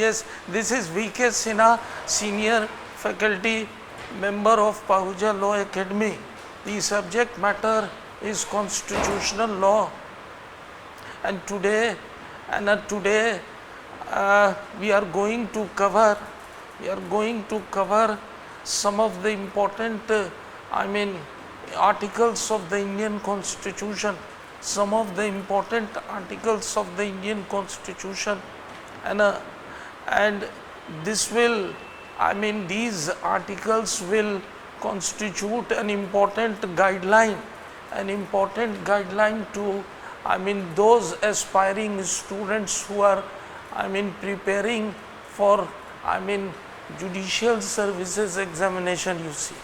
Yes, this is V.K. Sinha, senior faculty member of Pahuja Law Academy. The subject matter is constitutional law, and today we are going to cover some of the important articles of the Indian Constitution, some of the important articles of the Indian Constitution, and this will these articles will constitute an important guideline to those aspiring students who are preparing for judicial services examination. You see,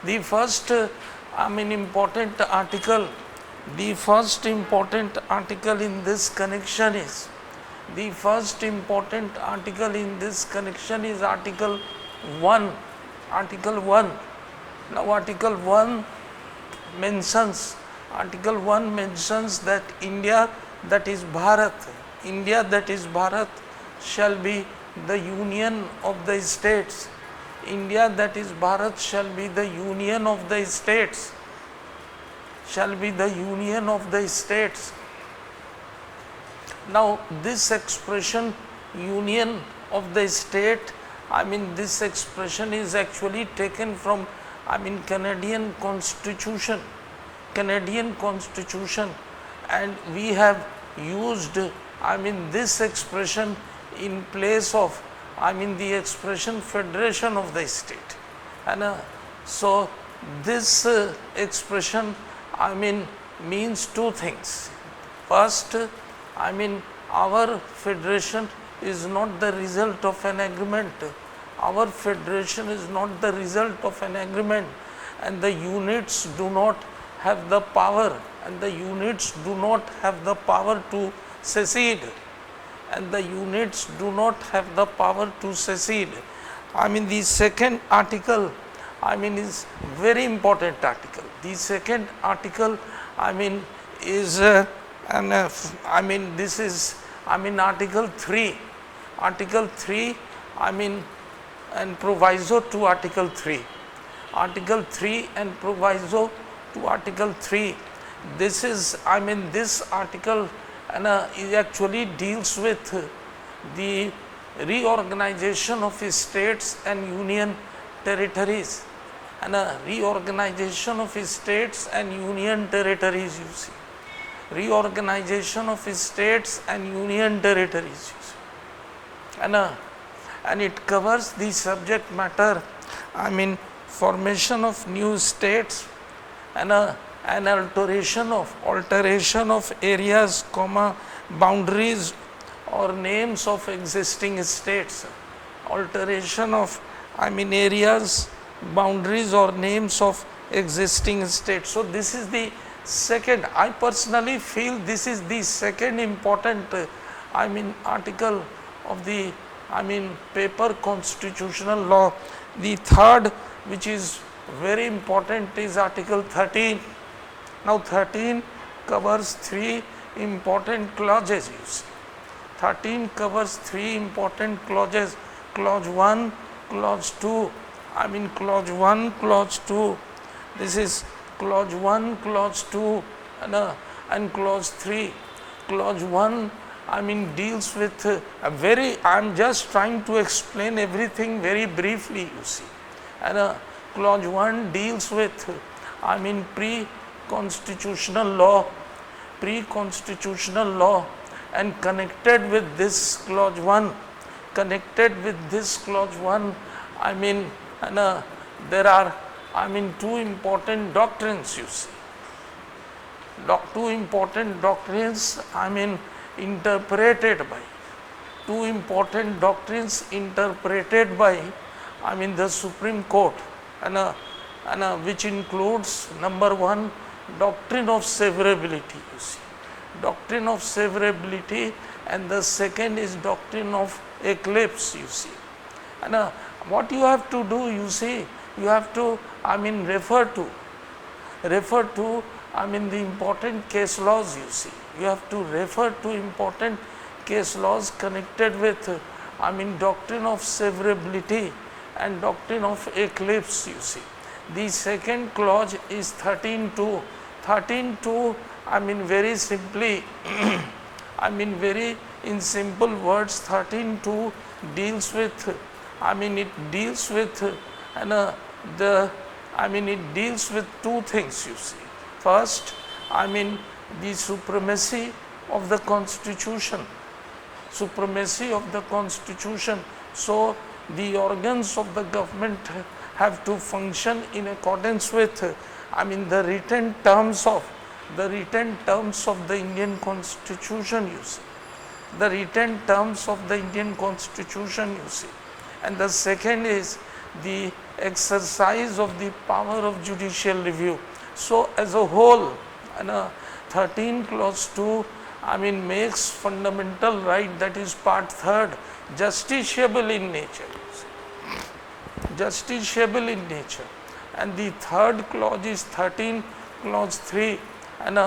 the first important article in this connection is Article 1. Now Article 1 mentions that India, that is Bharat, shall be the union of the states. India, that is Bharat, shall be the union of the states. Now this expression, union of the state, this expression is actually taken from Canadian Constitution, and we have used this expression in place of the expression federation of the state, and so this expression means two things. First, our federation is not the result of an agreement. And the units do not have the power, to secede. The second article is very important article. The second article is this is Article 3. And proviso to Article 3. This is this article it actually deals with the reorganization of states and union territories, you see, reorganization of states and union territories, you see, and it covers the subject matter, formation of new states, and an alteration of areas, boundaries or names of existing states, areas, boundaries or names of existing states. So this is the second, I personally feel this is the second important article of the paper constitutional law. The third, which is very important, is Article 13. Now 13 covers three important clauses, you see. 13 covers three important clauses, clause 1, clause 2, clause 1, clause 2, this is clause 1, clause 2, and clause 3. Clause 1 deals with I am just trying to explain everything very briefly, you see, and clause 1 deals with pre-constitutional law, and connected with this clause 1, there are two important doctrines, you see, interpreted by the Supreme Court, and which includes number 1, doctrine of severability, you see, and the second is doctrine of eclipse, you see. And what you have to do, you see, you have to refer to the important case laws, you see. You have to refer to important case laws connected with doctrine of severability and doctrine of eclipse, you see. The second clause is 13.2. 13.2, very simply, very in simple words, 13.2 deals with, it deals with it deals with two things, you see. First, the supremacy of the constitution, supremacy of the constitution. So the organs of the government have to function in accordance with, the written terms of the Indian constitution, you see. The written terms of the Indian constitution, you see. And the second is the exercise of the power of judicial review. So as a whole, 13 clause 2 makes fundamental right, that is part third, justiciable in nature, justiciable in nature. And the third clause is 13 clause 3, and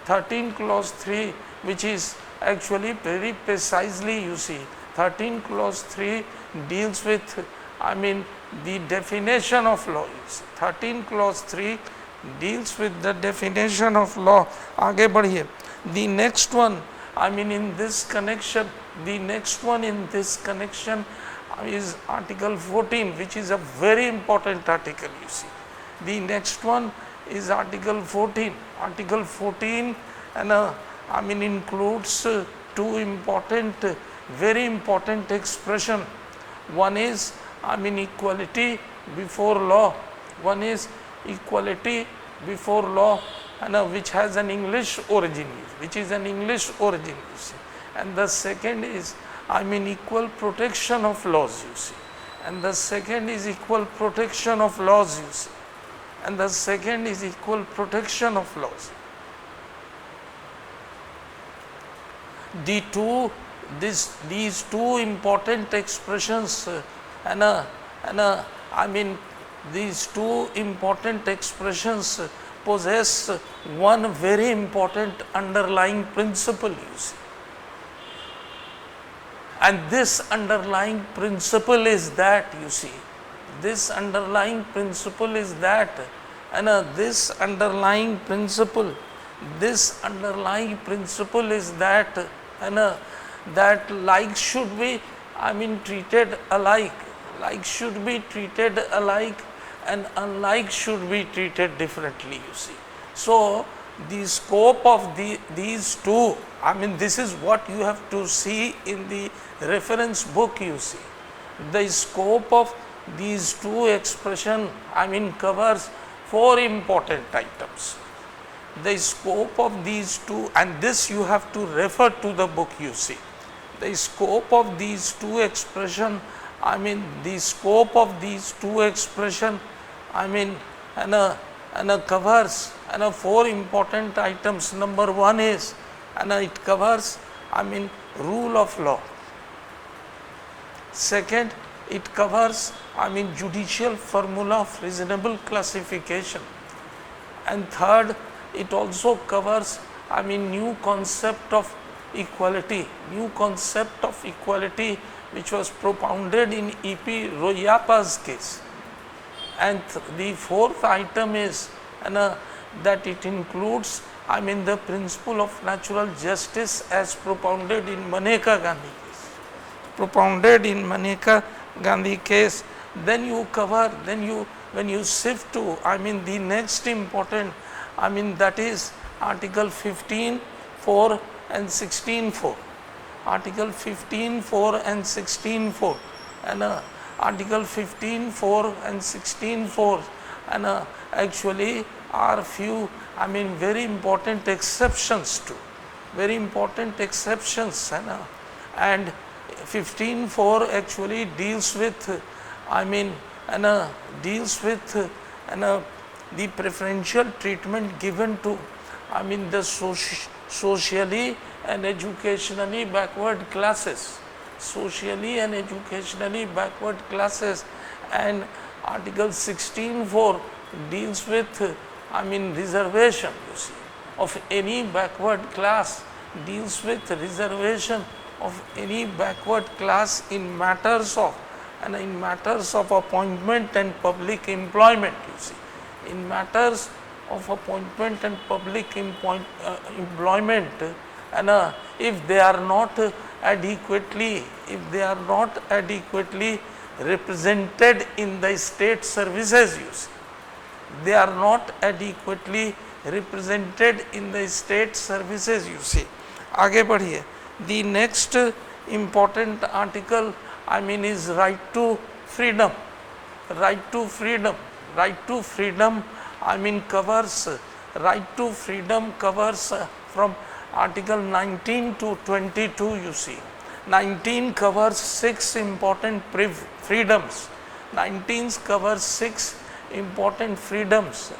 13 clause 3, which is actually very precisely, you see, 13 clause 3 deals with the definition of law, you see. 13 clause 3 deals with the definition of law. आगे बढ़िए. The next one, in this connection, the next one in this connection is Article 14, which is a very important article, you see. The next one is Article 14. Article 14 and includes two important, very important expression. One is equality before law. One is equality before law, and which has an English origin, which is an English origin, you see. And the second is equal protection of laws, you see. And the second is equal protection of laws, you see. And the second is equal protection of laws. These two important expressions, these two important expressions possess one very important underlying principle, you see. And this underlying principle is that, you see, this underlying principle is that, this underlying principle is that, that like should be, treated alike, like should be treated alike, and unlike should be treated differently, you see. So the scope of these two, this is what you have to see in the reference book, you see. The scope of these two expression, covers four important items. The scope of these two, and this you have to refer to the book, you see. The scope of these two expression, the scope of these two expression, covers four important items. Number one is, it covers, rule of law. Second, it covers, judicial formula of reasonable classification. And third, it also covers, new concept of equality, which was propounded in E.P. Royapa's case. And the fourth item is, that it includes, the principle of natural justice as propounded in Maneka Gandhi case. Then you cover, when you shift to, the next important, that is Article 15.4 and 16.4. Article 15.4 and 16.4, and Article 15.4 and 16.4, and actually are few, very important exceptions to, very important exceptions, and 15.4 actually deals with, deals with, the preferential treatment given to, the socially and educationally backward classes, socially and educationally backward classes. And Article 16.4 deals with, reservation, you see, of any backward class, deals with reservation of any backward class in matters of appointment and public employment, you see. In matters of appointment and public employment, and if they are not adequately represented in the state services, you see, they are not adequately represented in the state services, you see. आगे बढ़िए. The next important article is right to freedom. Right to freedom covers from article 19 to 22, you see. 19 covers 6 important freedoms. 19 covers 6 important freedoms.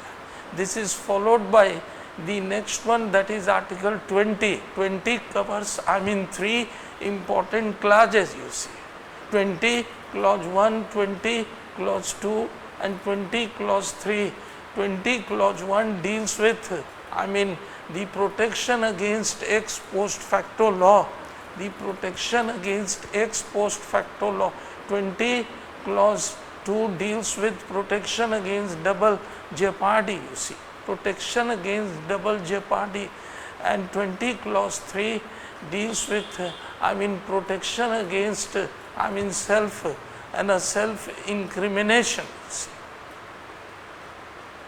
This is followed by the next one, that is article 20. 20 covers 3 important clauses, you see. 20 clause 1, 20 clause 2 and 20 clause 3. 20 clause 1 deals with the protection against ex post facto law. The protection against ex post facto law. 20 clause 2 deals with protection against double jeopardy, you see. Protection against double jeopardy. And 20 clause 3 deals with protection against self incrimination.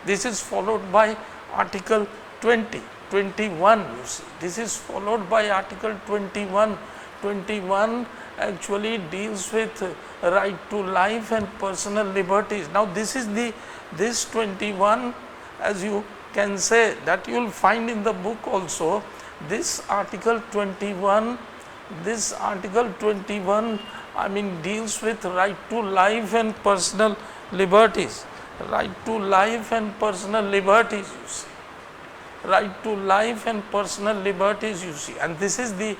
This is followed by article 20. 21, you see. This is followed by article 21. 21 actually deals with right to life and personal liberties. Now this 21, as you can say, that you will find in the book also. This article 21 deals with right to life and personal liberties. Right to life and personal liberties, you see. Right to life and personal liberties, you see. And this is the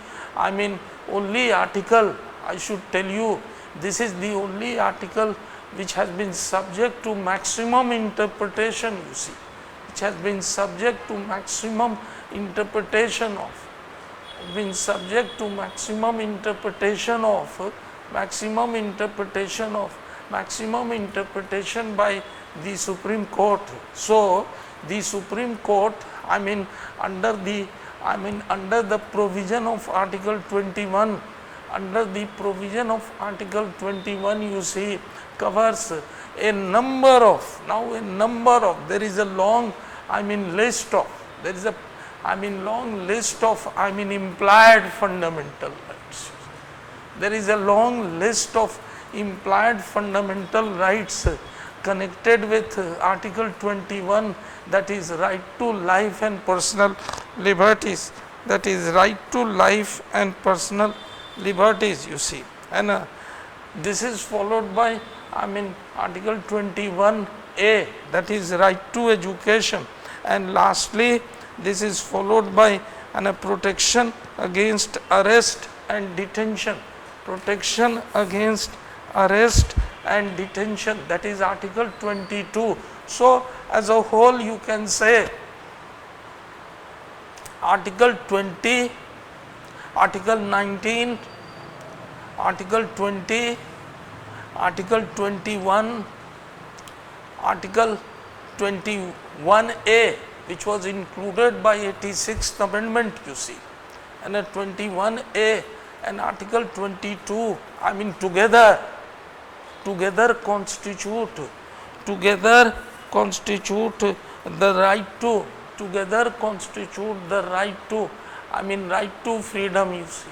only article, I should tell you, this is the only article which has been subject to maximum interpretation, you see. Which has been subject to maximum interpretation by the Supreme Court. So the Supreme Court, under the provision of article 21, you see, covers a number of, there is a long list of implied fundamental rights. There is a long list of implied fundamental rights connected with article 21, that is right to life and personal liberties. That is right to life and personal liberties, you see. And this is followed by article 21A, that is right to education. And lastly, this is followed by protection against arrest and detention. Protection against arrest and detention, that is article 22. So as a whole you can say article 20, article 19, article 20, article 21, article 21A, which was included by 86th amendment, you see, and a 21A and article 22, together constitute the right to freedom, you see.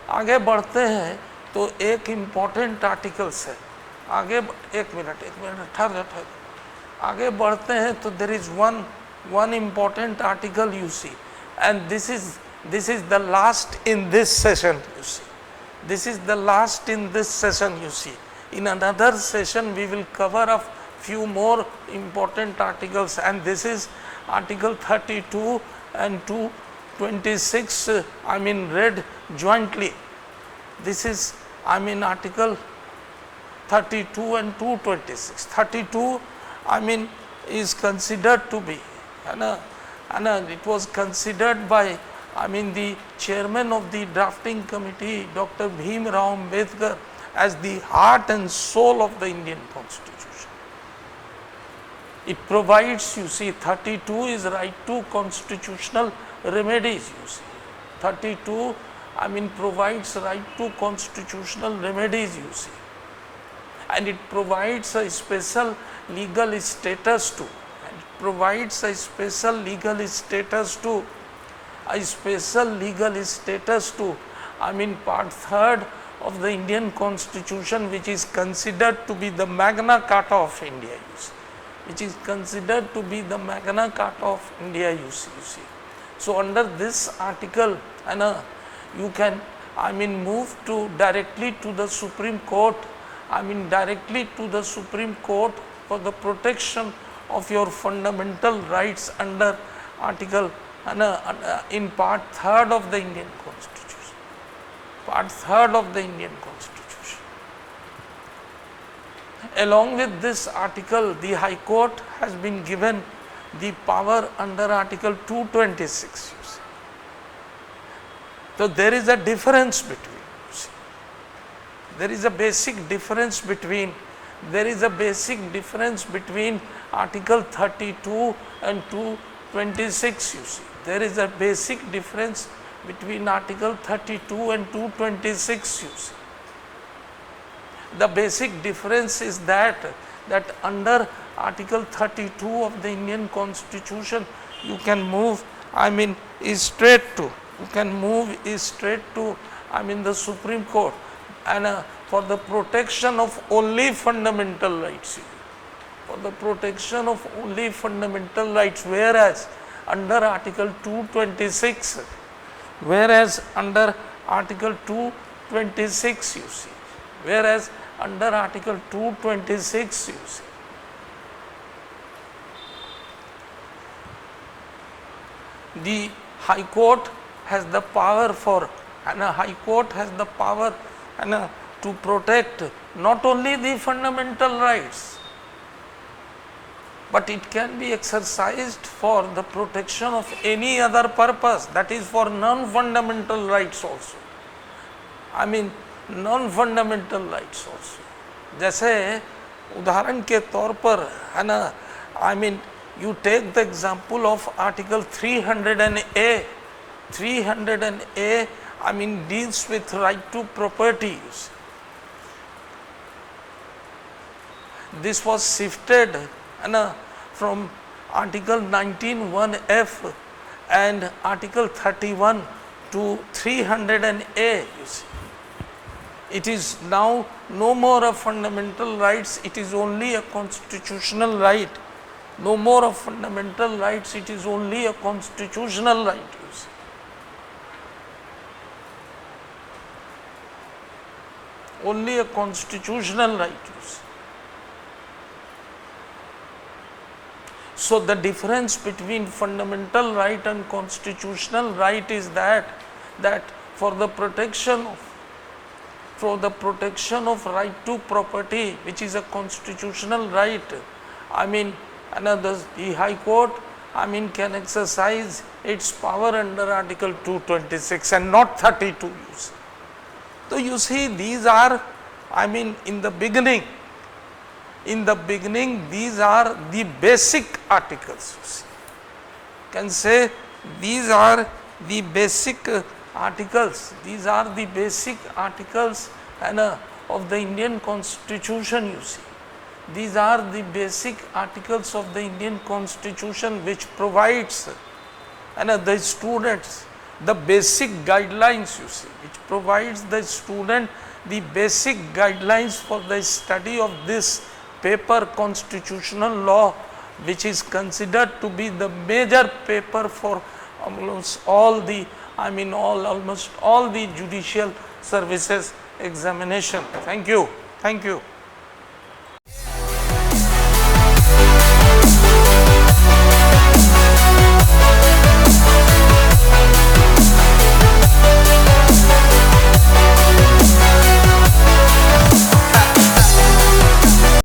आगे बढ़ते हैं तो एक important articles है. एक minute ठहर. आगे बढ़ते हैं तो there is one important article, you see, and this is the last in this session, you see. This is the last in this session, you see. In another session we will cover a few more important articles, and this is article 32 and 226 read jointly. This is article 32 and 226. 32 is considered to be and it was considered by the chairman of the drafting committee, Dr. Bhim Rao Ambedkar, as the heart and soul of the Indian Constitution. It provides, you see, 32 is right to constitutional remedies, you see. 32, provides right to constitutional remedies, you see. And it provides a special legal status to, provides a special legal status to, part 3rd of the Indian Constitution, which is considered to be the Magna Carta of India, you see. Which is considered to be the Magna Carta of India, you see. So under this article, you can, move to directly to the Supreme Court, directly to the Supreme Court for the protection of your fundamental rights under article, in part 3rd of the Indian Constitution. Part 3rd of the Indian Constitution. Along with this article, the High Court has been given the power under article 226. You see. So there is a difference between, you see. There is a basic difference between article 32 and 226, you see. There is a basic difference between article 32 and 226, you see. The basic difference is that under article 32 of the Indian Constitution, you can move, straight to, the Supreme Court, and for the protection of only fundamental rights, for the protection of only fundamental rights, whereas under article 226, you see, whereas under article 226, you see, the High Court has the power for, to protect not only the fundamental rights, but it can be exercised for the protection of any other purpose, that is for non-fundamental rights also. non-fundamental rights also. जैसे उदाहरण के तौर पर है ना, you take the example of article 300A. 300A deals with right to properties. This was shifted from article 19(1)(f) and article 31 to 300A. You see, it is now no more a fundamental rights, it is only a constitutional right. No more of fundamental rights, it is only a constitutional right. You see. Only a constitutional right. You see. So the difference between fundamental right and constitutional right is that for the protection of right to property, which is a constitutional right, the High Court can exercise its power under article 226 and not 32. So you see, these are, in the beginning these are the basic articles. You see. You can say these are the basic articles. These are the basic articles of the Indian Constitution. You see, these are the basic articles of the Indian Constitution which provides the students the basic guidelines. You see, which provides the student the basic guidelines for the study of this paper, constitutional law, which is considered to be the major paper for almost all the judicial services examination. Thank you.